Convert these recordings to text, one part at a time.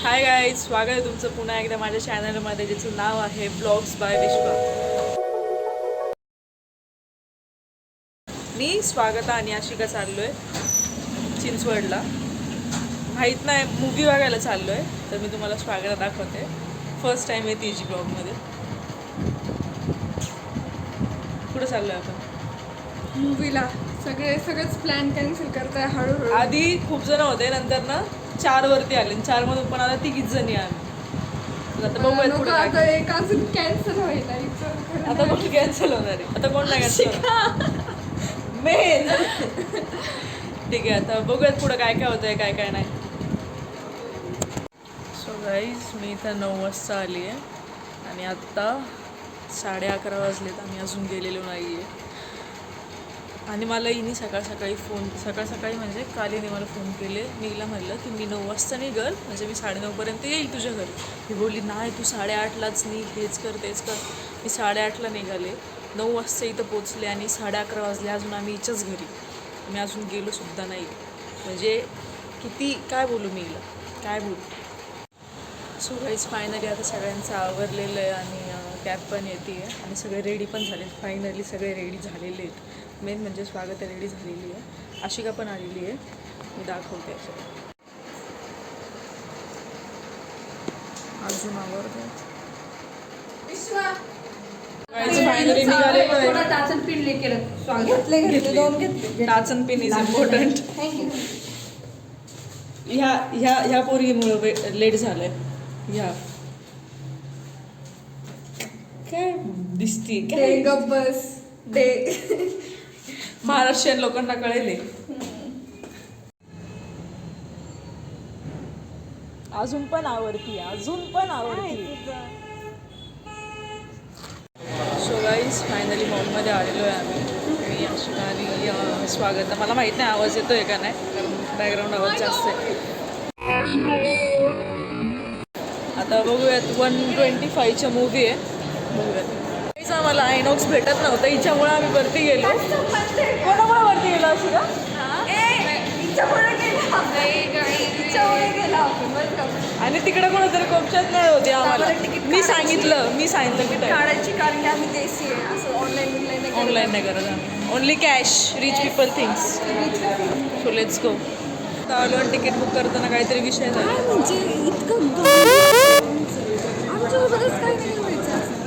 Hi guys, स्वागत आहे तुमचं पुन्हा एकदा माझ्या चॅनलमध्ये, ज्याचं नाव आहे ब्लॉग्स बाय विश्वा. मी स्वागता आणि आशिका चाललोय चिंचवडला. माहीत नाही, मूवी बघायला चाललोय. तर मी तुम्हाला स्वागता दाखवते. फर्स्ट टाइम आहे तिची ब्लॉगमध्ये. कुठं चाललोय आपण? मूवीला. सगळेच प्लॅन कॅन्सल करताय हळूहळू. आधी खूप जण होते, नंतर ना 4 वरती आले. 4 मधून पण आता 3 जणी आम्ही. आता बघूयात पुढे काय. आता एक अजून कॅन्सल होईल. आता कोण कॅन्सल होणार आहे? आता कोण नाही कॅन्सल मेन. ठीक आहे, आता बघूयात पुढं काय काय होतंय, काय काय नाही. सो गाईज, मी इथं 9 वाजता आली आहे आणि आत्ता 11:30 वाजलेत. आम्ही अजून गेलेलो नाही आहे. आणि मला हिने सकाळ सकाळी म्हणजे काल हिने मला फोन केले. मी हिला म्हणलं की मी 9 वाजता निघल, म्हणजे मी 9:30पर्यंत येईल तुझ्या घरी. ही बोलली नाही, तू 8:30लाच निघ, हेच कर तेच कर. मी 8:30ला निघाले, 9 वाजता इथं पोचले आणि 11:30 वाजले. अजून आम्ही हिच्याच घरी. मी अजून गेलो सुद्धा नाही. म्हणजे किती काय बोलू मी हिला, काय बोलू. सो गाईज, फायनली आता सगळ्यांचं आवरलेलं आहे आणि कॅब पण येते आहे आणि सगळे रेडी पण झाले. फायनली सगळे रेडी झालेले आहेत. मेन म्हणजे स्वागत रेडी झालेली आहे. आशिका पण आलेली आहे. मी दाखवते असं. अजून आवडते. फायनली निघाले. टाचन पिन घेतले 2 घेतले. टाचन पिन इज इम्पॉर्टंट. ह्या पोरीमुळे लेट झालंय. ह्या काय दिसती काय गब्बस डे. महाराष्ट्रीयन लोकांना कळेल. अजून पण आवडती. सो गाईज, फायनली मॉलमध्ये आलेलो आहे आम्ही. मी आशिका आणि स्वागत. मला माहीत नाही आवाज येतोय का नाही, कारण बॅकग्राऊंड आवाज जास्त आहे. आता बघूयात. 125च्या मूवी आहे. बघूयात. आम्हाला आयनॉक्स भेटत नव्हतं, हिच्यामुळे आम्ही वरती गेलो. कोणामुळे वरती गेलो अशी का? आणि तिकडे कोणातरी कोपच्यात नाही होते आम्हाला. मी सांगितलं की काढायची, कारण की आम्ही देशी आहे. असं ऑनलाईन नाही करत आम्ही. Only cash. Rich people things. So let's go. आलो आणि तिकीट बुक करताना काहीतरी विषय झाला. म्हणजे इतकं आमच्यासोबतच काय नाही व्हायचं.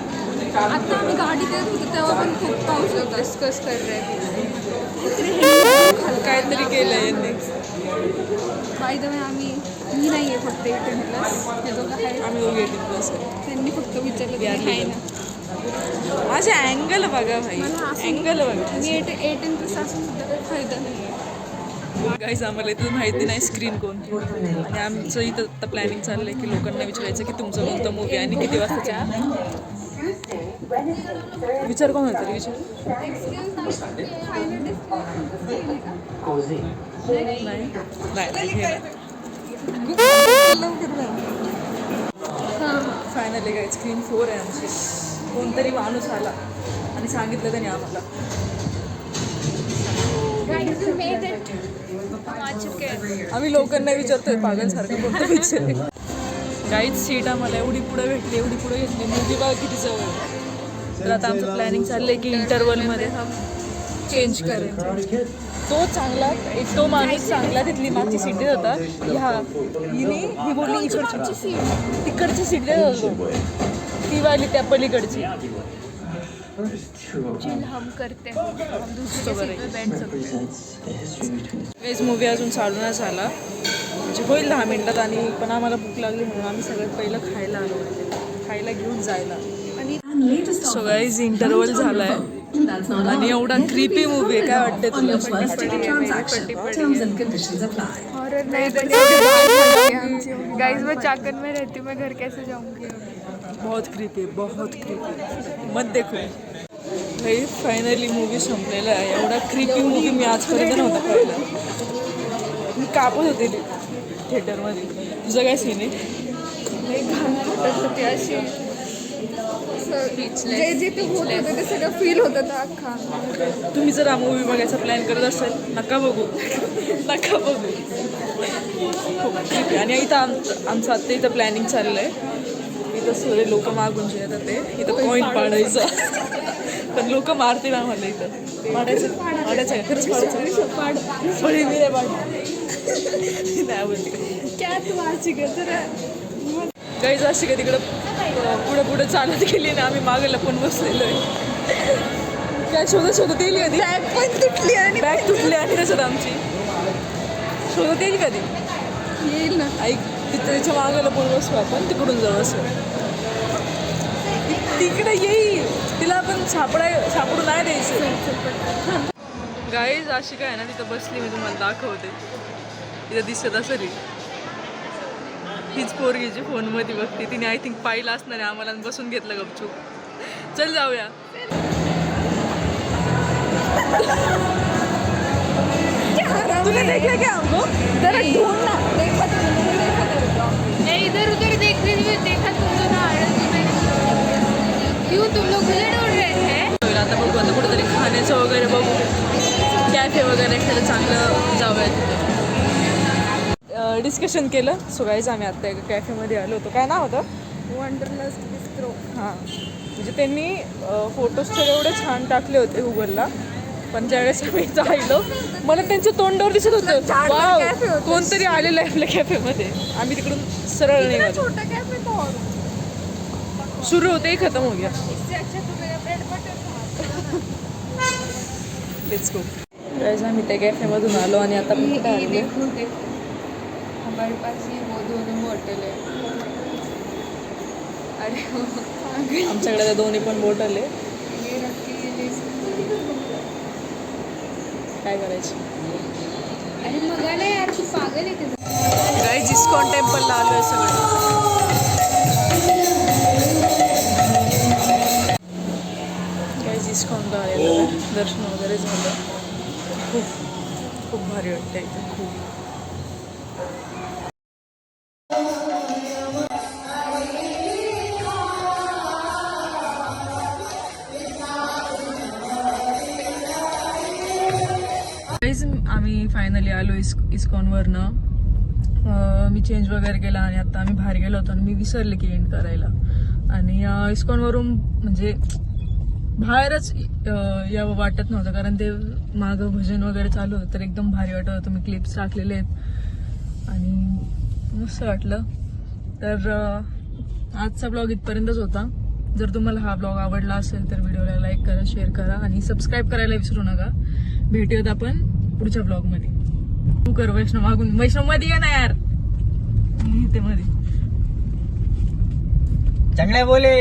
आता आम्ही गाडीत येत होतो तेव्हा पण खूप पाऊस होता. डिस्कस कर रहे काहीतरी केलंय यांनी. बाय द वे, मी नाही आहे फक्त 18+. हे दोघं आहे. आम्ही दोघे 18+ आहे. त्यांनी फक्त विचारलं की आहे ना. माझे अँगल बघा भाई, अँगल बघा. मी 18+ असून सुद्धा काही फायदा नाही. गाईज, आम्हाला इथं माहिती नाही स्क्रीन कोणती. आणि आमचं इथं आता प्लॅनिंग चाललं आहे की लोकांना विचारायचं की तुमचं कोणतं मूवी आहे आणि किती वाजताच्या. विचार कोण होतं विचार. फायनली गाईज, स्क्रीन 4 आहे आमची. कोणतरी माणूस आला आणि सांगितलं त्याने आम्हाला. आम्ही लोकांना विचारतोय पागलसारखं कोणतं पिक्चर. गाईज, सीट आम्हाला एवढी पुढे भेटली, एवढी पुढे घेतली. मूवी बघा किती जवळ. तर आता आमचं प्लॅनिंग चाललं आहे की इंटरवलमध्ये चेंज करायचं. तो चांगला, तो माणूस चांगला तिथली मागची सीट देत होता. ही बोलली इकडची सीट, तिकडची सीट देत होतो. ती वाली त्या पलीकडची. हम करते हम दूसरी सीट पे बैठ सकते. वेज मूवी अजून चालू नाही झाला, म्हणजे होईल 10 मिनिटात. आणि पण आम्हाला भूक लागली म्हणून आम्ही सगळ्यात पहिलं खायला आलो, खायला घेऊन जायला. सो गाईज, इंटरवल झालाय आणि एवढा क्रीपी मूवी आहे. काय वाटते तुला? हॉरर नहीं गाइस, मैं चाकन में रहती हूँ, मैं घर कैसे जाऊँगी? बहुत क्रीपी, बहुत क्रीपी. मत देखो भाई. फायनली मूवी संपलेला आहे. एवढा क्रीपी मूवी मी आजपर्यंत नव्हता पाहिला. मी कापत होते थिएटरमध्ये. तुझं काय सीन आहे? नाही घाण वाटत होती अशी. जे जिथे होत होतं ते सगळं फील होत होतं अख्खा. तुम्ही जर हा मूवी बघायचा प्लॅन करत असाल नका बघू नका बघू. खूप ठीक आहे. आणि इथं आमचं आत्ता इथं प्लॅनिंग चाललं आहे. इथं सगळे लोक मागून जे येतात ते इथं पॉईंट पाडायचं. पण लोक मारतील आम्हाला इथं. पाडायचं का खरंच पाडायचं. फळी मी नाही पाडली नाही आवडली. कॅट वाची ग जरा. गाईज अशी का तिकडं पुढे चालत गेली ना आम्ही मागे लपून बसलेलो आहे. काय शोधत येईल कधी. बॅग पण तुटली आणि बॅग तुटली आणि त्याच्यात आमची शोधत येईल कधी. येईल ना. ऐक तिथं त्याच्या मागे लपून बसू आपण तिकडून जाऊ असं. तिकडे येईल तिला आपण सापडू नाही द्यायचं. गाईज अशी काय ना तिथं बसली मी तुम्हाला दाखवते. तिथं दिसत असेल हीच पोरगीची फोनमध्ये बघते. तिने आय थिंक पाहिलं असणार आहे आम्हाला बसून घेतलं गपचूप. चल जाऊया. तुला देखा क्या हमको जरा ढूंढ ना. देखा नहीं इधर उधर देख रही थी. देखा तुम लोग क्यों तुम लोग मुझे ढूंढ रहे थे. आता बघू आता कुठेतरी खाण्याचं वगैरे बघू. कॅफे वगैरे एखादं चांगलं जाऊया तिथे. डिस्कशन केलं. सो गाईज आम्ही आत्ता एका कॅफेमध्ये आलो होतो. काय नाव होतं. Wanderlust bistro. हां म्हणजे त्यांनी फोटोज तर एवढे छान टाकले होते गुगलला. पण ज्यावेळेस आम्ही इथं आलो मला त्यांच्या तोंडावर दिसत होतं वाव कोणतरी आलेलं आहे आपल्या कॅफेमध्ये. आम्ही तिकडून सरळ निघालो. छोटा कॅफे तो और सुरू होते खतम हो गया. इससे अच्छा तो मेरा ब्रेड बटर था. Let's go. गाईज आम्ही त्या कॅफेमधून आलो आणि आता आपण कुठे आलो. देखो हमारे पास ये वो दोनों बॉटल है. अरे आमच्याकडे त्या दोन्ही पण बॉटल आहे. ये रख के ये ले सकते. काय करायचं. अरे मगाला यार तू पागल आहे का. गाईज इस्कॉन टेम्पलला आलो आहे सगळं. गाईज इस्कॉनला आलेलं आहे. दर्शन वगैरे झालं. खूप भारी वाटतं इथं खूप. आम्ही फायनली आलो इस्कॉनवरनं. मी चेंज वगैरे केला आणि आता आम्ही बाहेर गेलो होतो आणि मी विसरले की एंड करायला. आणि इस्कॉनवरून म्हणजे बाहेरच यावं वाटत नव्हतं कारण ते मागं भजन वगैरे चालू होतं तर एकदम भारी वाटत होतं. मी क्लिप्स टाकलेले आहेत आणि मस्त वाटलं. तर आजचा ब्लॉग इथपर्यंतच होता. जर तुम्हाला हा ब्लॉग आवडला असेल तर व्हिडिओला लाईक करा, शेअर करा आणि सबस्क्राईब करायला विसरू नका. भेटूयात आपण पुढच्या ब्लॉगमध्ये. तू कर वैष्णव मागून. वैष्णव मध्ये ये ना यार. मध्ये चांगल्या बोले.